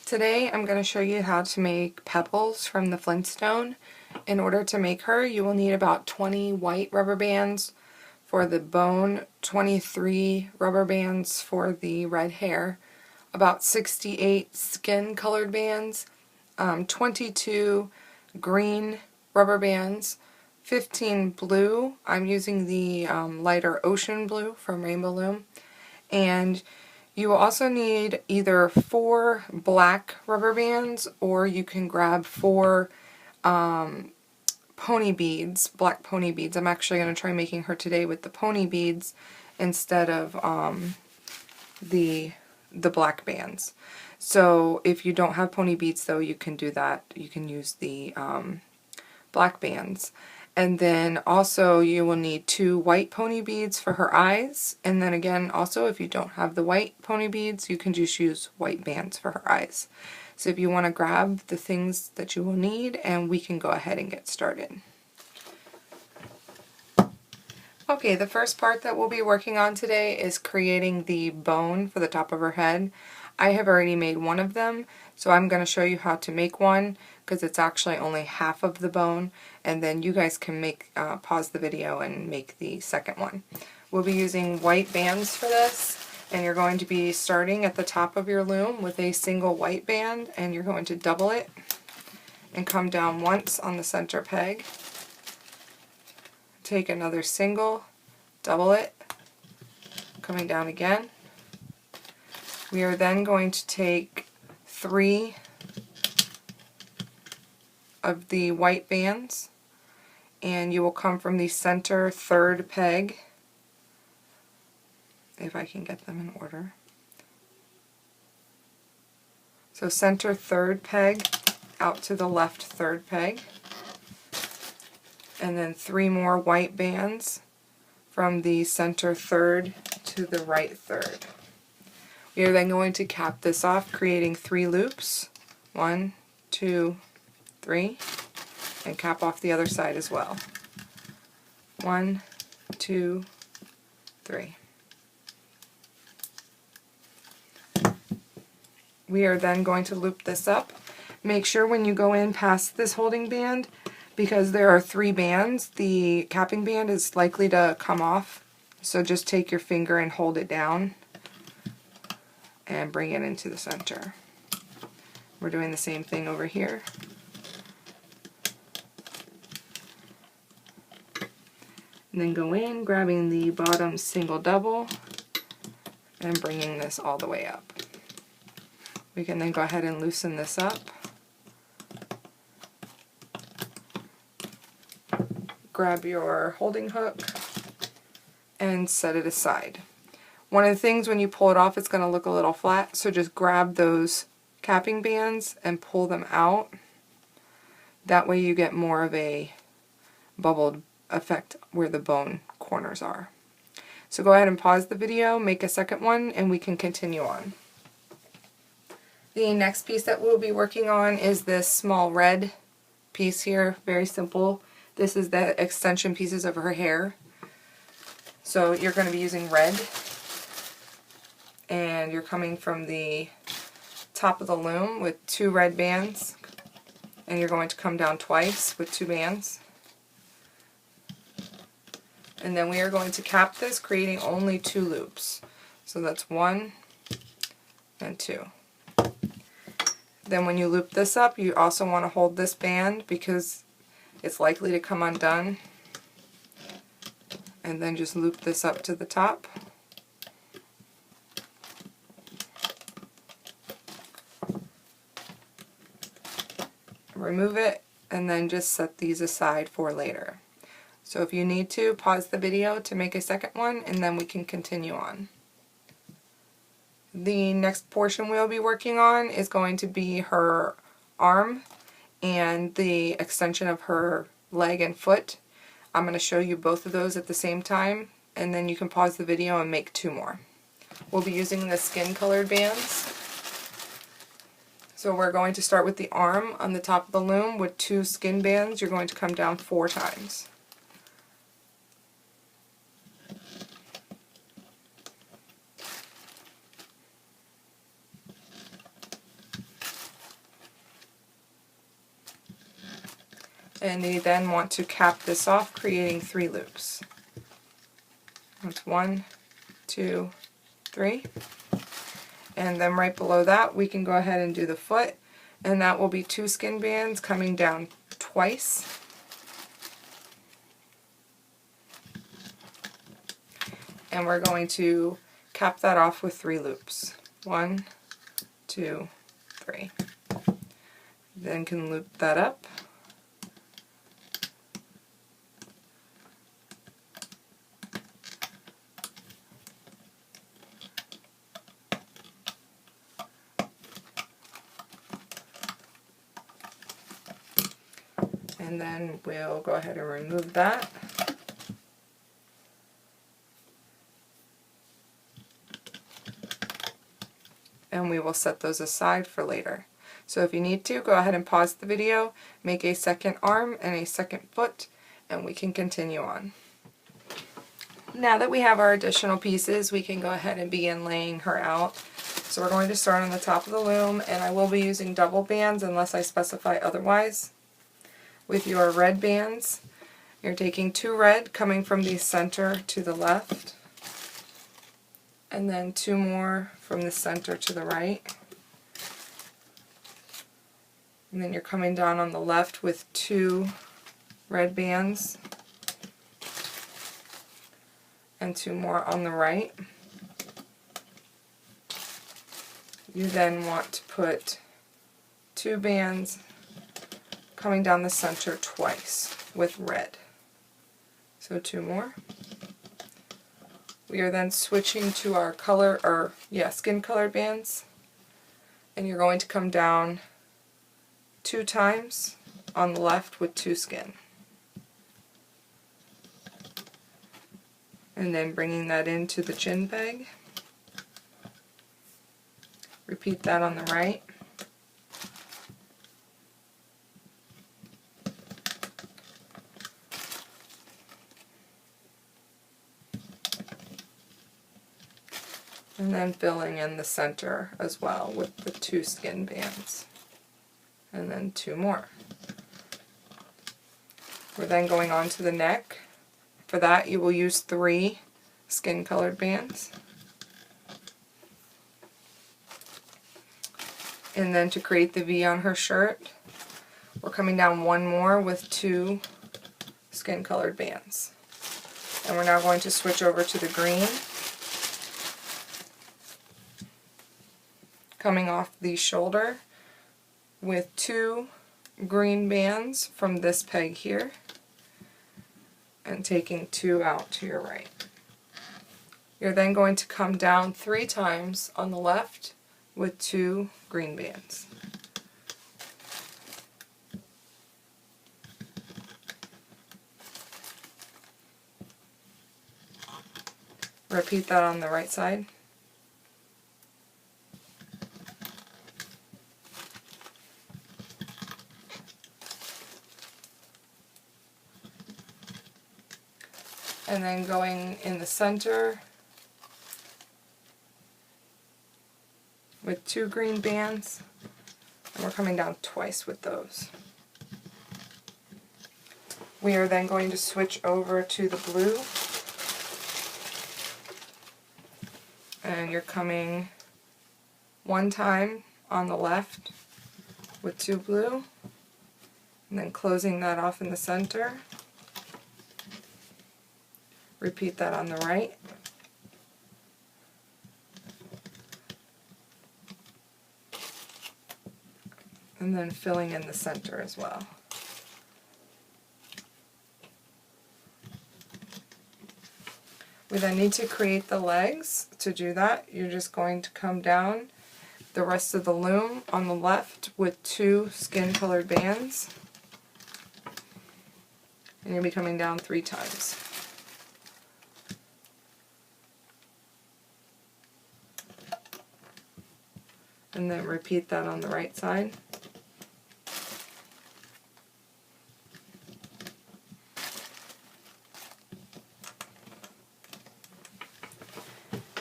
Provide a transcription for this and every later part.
Today I'm going to show you how to make Pebbles from the Flintstone. In order to make her, you will need about 20 white rubber bands for the bone, 23 rubber bands for the red hair, about 68 skin colored bands, 22 green rubber bands, 15 blue. I'm using the lighter ocean blue from Rainbow Loom, and you will also need either 4 black rubber bands, or you can grab 4 pony beads, black pony beads. I'm actually going to try making her today with the pony beads instead of the black bands. So if you don't have pony beads though, you can do that. You can use the black bands. And then also you will need 2 white pony beads for her eyes. And then again, also if you don't have the white pony beads, you can just use white bands for her eyes. So if you want to grab the things that you will need, and we can go ahead and get started. Okay, the first part that we'll be working on today is creating the bone for the top of her head. I have already made one of them, so I'm going to show you how to make one, because it's actually only half of the bone, and then you guys can make pause the video and make the second one. We'll be using white bands for this, and you're going to be starting at the top of your loom with a single white band, and you're going to double it and come down once on the center peg. Take another single, double it, coming down again. We are then going to take 3 of the white bands, and you will come from the center third peg, if I can get them in order. So center third peg out to the left third peg, and then 3 more white bands from the center third to the right third. We are then going to cap this off, creating 3 loops. 1, 2, 3, and cap off the other side as well. 1, 2, 3. We are then going to loop this up. Make sure when you go in past this holding band, because there are 3 bands, the capping band is likely to come off. So just take your finger and hold it down and bring it into the center. We're doing the same thing over here. And then go in, grabbing the bottom single double and bringing this all the way up. We can then go ahead and loosen this up. Grab your holding hook and set it aside. One of the things when you pull it off, it's going to look a little flat, so just grab those capping bands and pull them out. That way you get more of a bubbled effect where the bone corners are. So go ahead and pause the video, make a second one, and we can continue on. The next piece that we'll be working on is this small red piece here, very simple. This is the extension pieces of her hair. So you're going to be using red, and you're coming from the top of the loom with 2 red bands, and you're going to come down twice with 2 bands. And then we are going to cap this, creating only 2 loops. So that's 1 and 2. Then when you loop this up, you also want to hold this band because it's likely to come undone. And then just loop this up to the top. Remove it, and then just set these aside for later. So if you need to, pause the video to make a second one, and then we can continue on. The next portion we'll be working on is going to be her arm and the extension of her leg and foot. I'm going to show you both of those at the same time, and then you can pause the video and make 2 more. We'll be using the skin colored bands. So we're going to start with the arm on the top of the loom with 2 skin bands. You're going to come down 4 times. And you then want to cap this off, creating 3 loops. That's 1, 2, 3. And then right below that we can go ahead and do the foot, and that will be 2 skin bands coming down twice. And we're going to cap that off with 3 loops. 1, 2, 3. Then can loop that up. And then we'll go ahead and remove that. And we will set those aside for later. So if you need to, go ahead and pause the video, make a second arm and a second foot, and we can continue on. Now that we have our additional pieces, we can go ahead and begin laying her out. So we're going to start on the top of the loom, and I will be using double bands unless I specify otherwise. With your red bands, you're taking 2 red coming from the center to the left, and then 2 more from the center to the right. And then you're coming down on the left with 2 red bands and 2 more on the right. You then want to put 2 bands coming down the center twice with red. So 2 more. We are then switching to our skin colored bands, and you're going to come down 2 times on the left with 2 skin. And then bringing that into the chin peg. Repeat that on the right. And then filling in the center as well with the 2 skin bands. And then 2 more. We're then going on to the neck. For that you will use 3 skin colored bands. And then to create the V on her shirt, we're coming down 1 more with 2 skin colored bands. And we're now going to switch over to the green. Coming off the shoulder with 2 green bands from this peg here, and taking 2 out to your right. You're then going to come down 3 times on the left with 2 green bands. Repeat that on the right side. And then going in the center with 2 green bands, and we're coming down twice with those. We are then going to switch over to the blue, and you're coming 1 time on the left with 2 blue, and then closing that off in the center. Repeat that on the right. And then filling in the center as well. We then need to create the legs. To do that, you're just going to come down the rest of the loom on the left with 2 skin colored bands. And you'll be coming down 3 times. And then repeat that on the right side.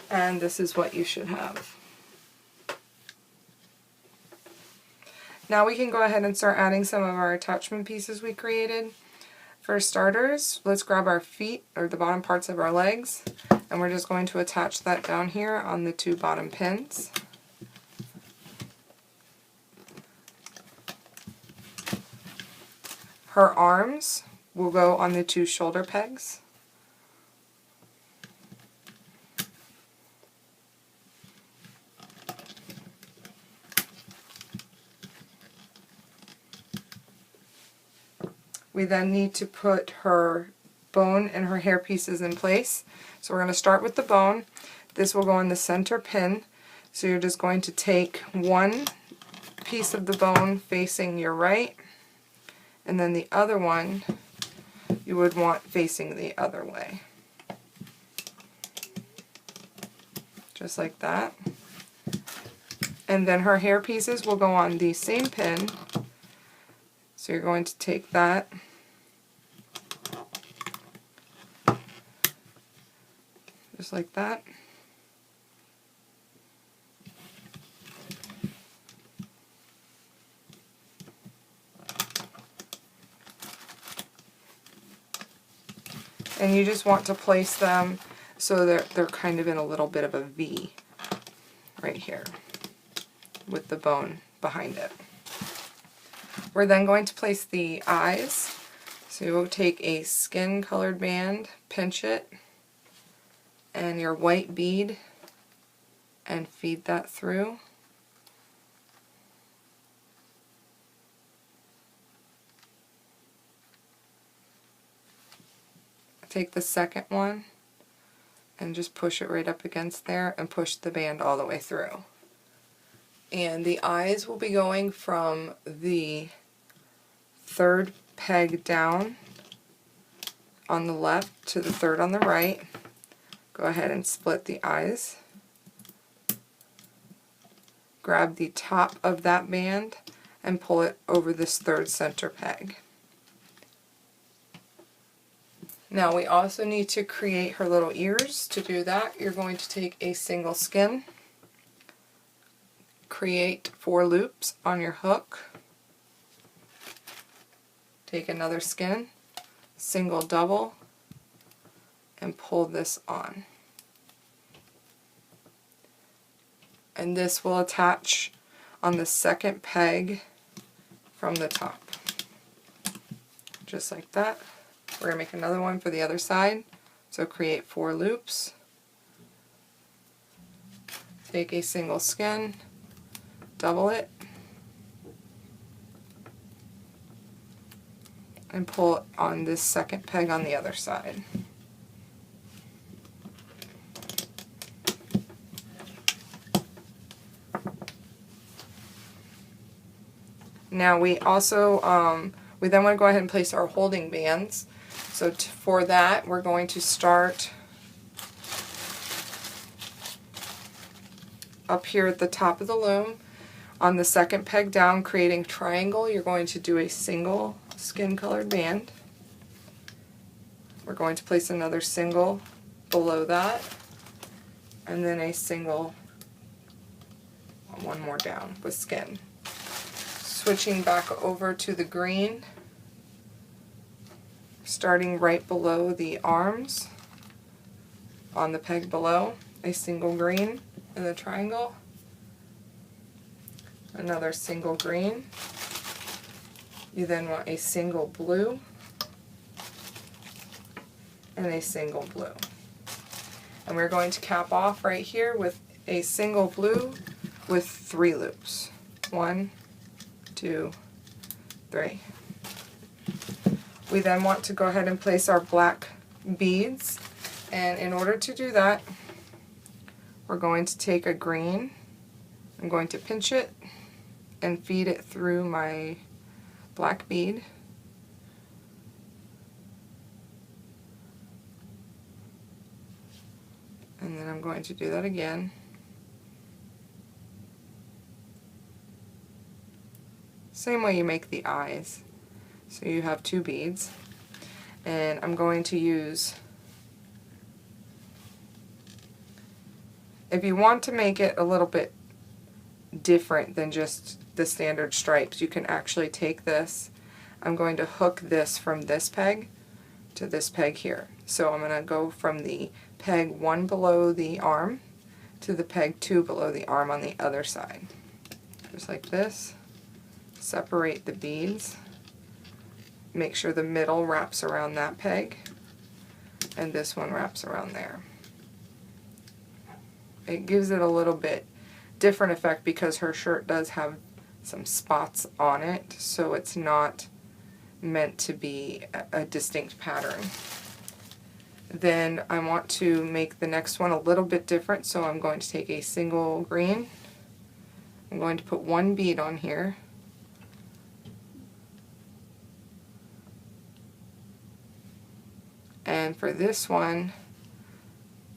And this is what you should have. Now we can go ahead and start adding some of our attachment pieces we created. For starters, let's grab our feet, or the bottom parts of our legs, and we're just going to attach that down here on the 2 bottom pins. Her arms will go on the 2 shoulder pegs. We then need to put her bone and her hair pieces in place. So we're going to start with the bone. This will go on the center pin. So you're just going to take one piece of the bone facing your right, and then the other one you would want facing the other way. Just like that. And then her hair pieces will go on the same pin. So you're going to take that just like that. And you just want to place them so they're kind of in a little bit of a V right here with the bone behind it. We're then going to place the eyes. So you'll take a skin colored band, pinch it, and your white bead, and feed that through. Take the second one and just push it right up against there and push the band all the way through. And the eyes will be going from the 3rd peg down on the left to the 3rd on the right. Go ahead and split the eyes. Grab the top of that band and pull it over this 3rd center peg. Now we also need to create her little ears. To do that, you're going to take a single skin, create 4 loops on your hook, take another skin, single double, and pull this on. And this will attach on the 2nd peg from the top. Just like that. We're going to make another one for the other side. So create 4 loops. Take a single skin, double it, and pull it on this 2nd peg on the other side. Now we also, we then want to go ahead and place our holding bands. So for that, we're going to start up here at the top of the loom. On the 2nd peg down, creating triangle, you're going to do a single skin colored band. We're going to place another single below that, and then a single, one more down with skin. Switching back over to the green, starting right below the arms, on the peg below, a single green in the triangle, another single green. You then want a single blue and a single blue. And we're going to cap off right here with a single blue with 3 loops. 1, 2, 3. We then want to go ahead and place our black beads, and in order to do that, we're going to take a green, I'm going to pinch it and feed it through my black bead. And then I'm going to do that again. Same way you make the eyes. So you have 2 beads, and I'm going to use, if you want to make it a little bit different than just the standard stripes. You can actually take this. I'm going to hook this from this peg to this peg here. So I'm going to go from the peg 1 below the arm to the peg 2 below the arm on the other side. Just like this. Separate the beads. Make sure the middle wraps around that peg, and this one wraps around there. It gives it a little bit different effect because her shirt does have some spots on it, so it's not meant to be a distinct pattern. Then I want to make the next one a little bit different, so I'm going to take a single green. I'm going to put one bead on here. And for this one,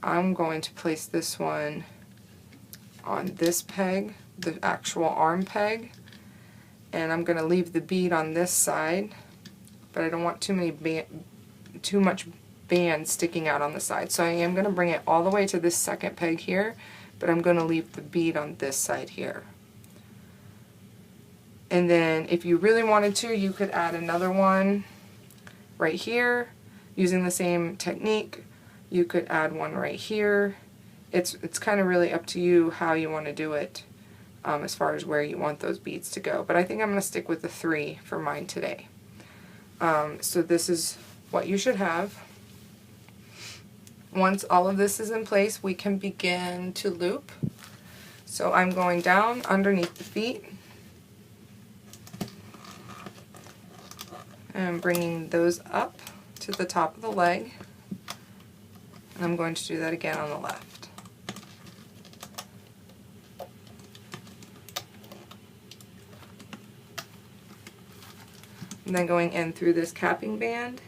I'm going to place this one on this peg, the actual arm peg, and I'm going to leave the bead on this side, but I don't want too much band sticking out on the side. So I am going to bring it all the way to this second peg here, but I'm going to leave the bead on this side here. And then if you really wanted to, you could add another one right here using the same technique. You could add one right here. It's kind of really up to you how you want to do it as far as where you want those beads to go. But I think I'm going to stick with the 3 for mine today. So this is what you should have. Once all of this is in place, we can begin to loop. So I'm going down underneath the feet and bringing those up to the top of the leg. And I'm going to do that again on the left. And then going in through this capping band,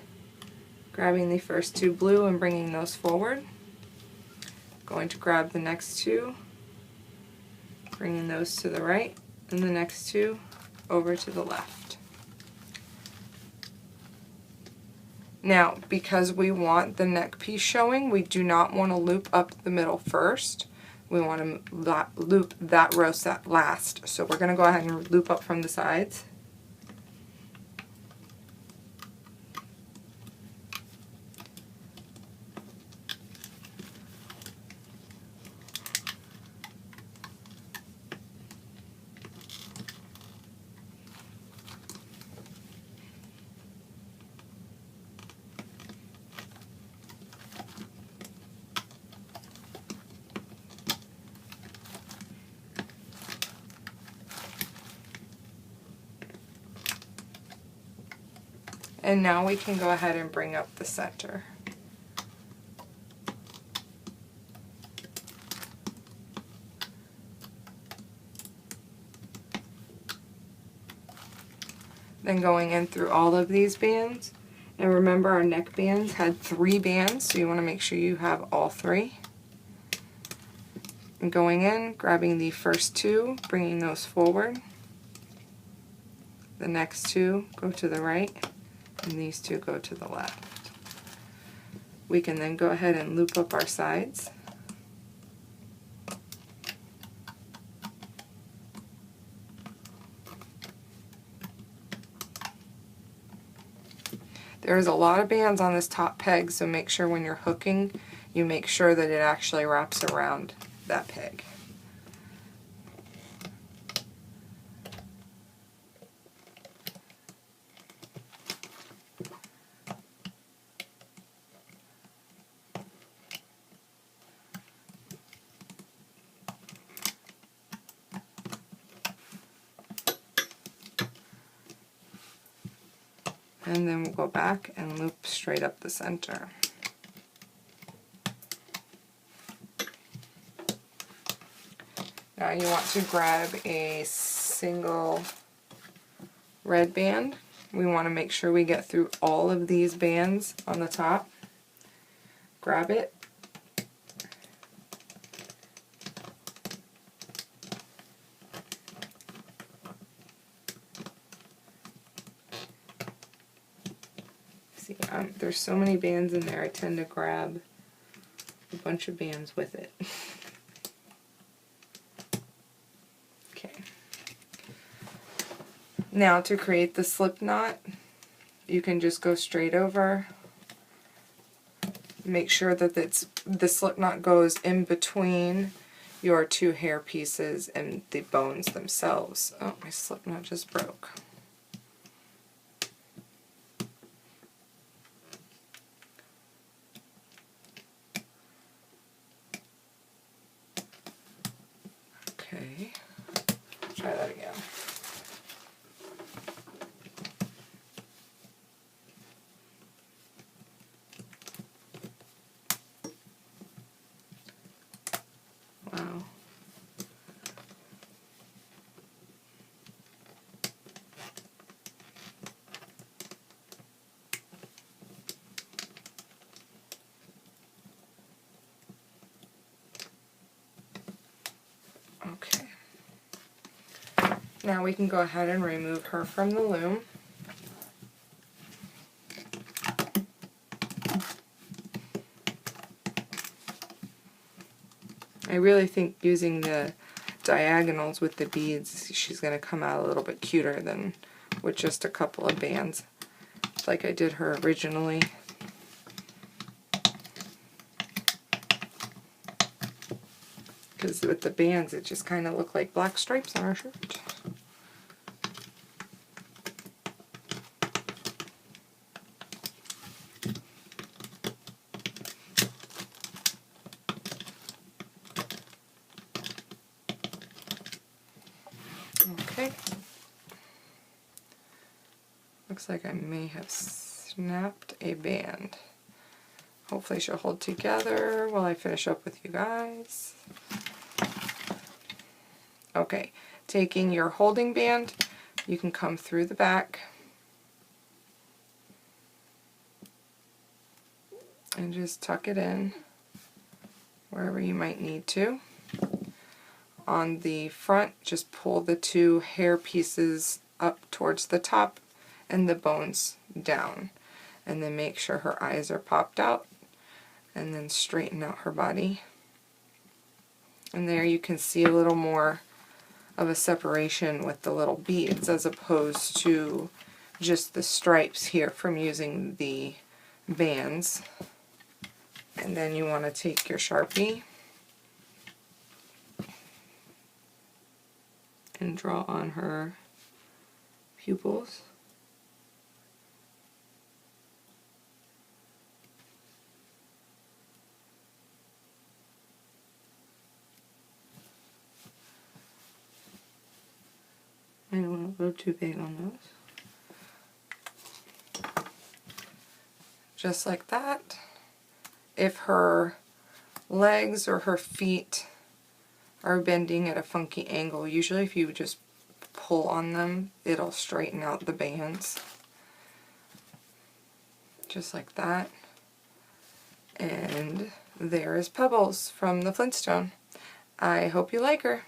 grabbing the first 2 blue and bringing those forward. Going to grab the next 2, bringing those to the right, and the next 2 over to the left. Now, because we want the neck piece showing, we do not want to loop up the middle first. We want to loop that row set last. So we're going to go ahead and loop up from the sides. And now we can go ahead and bring up the center. Then going in through all of these bands. And remember, our neck bands had 3 bands, so you want to make sure you have all 3. And going in, grabbing the first 2, bringing those forward. The next 2 go to the right, and these 2 go to the left. We can then go ahead and loop up our sides. There's a lot of bands on this top peg, so make sure when you're hooking, you make sure that it actually wraps around that peg. And then we'll go back and loop straight up the center. Now you want to grab a single red band. We want to make sure we get through all of these bands on the top. Grab it. See, there's so many bands in there, I tend to grab a bunch of bands with it. Okay. Now to create the slip knot, you can just go straight over. Make sure that the slip knot goes in between your two hair pieces and the bones themselves. Oh, my slip knot just broke. Okay, try that again. Wow. Okay. Now we can go ahead and remove her from the loom. I really think using the diagonals with the beads, she's going to come out a little bit cuter than with just a couple of bands like I did her originally. Because with the bands it just kind of looked like black stripes on her shirt. Okay. Looks like I may have snapped a band. Hopefully she'll hold together while I finish up with you guys. Okay, taking your holding band, you can come through the back and just tuck it in wherever you might need to. On the front, just pull the two hair pieces up towards the top and the bones down. And then make sure her eyes are popped out, and then straighten out her body. And there you can see a little more of a separation with the little beads as opposed to just the stripes here from using the bands. And then you want to take your Sharpie and draw on her pupils. I don't want to go too big on those. Just like that. If her legs or her feet are bending at a funky angle, usually if you just pull on them, it'll straighten out the bands. Just like that. And there is Pebbles from the Flintstone. I hope you like her.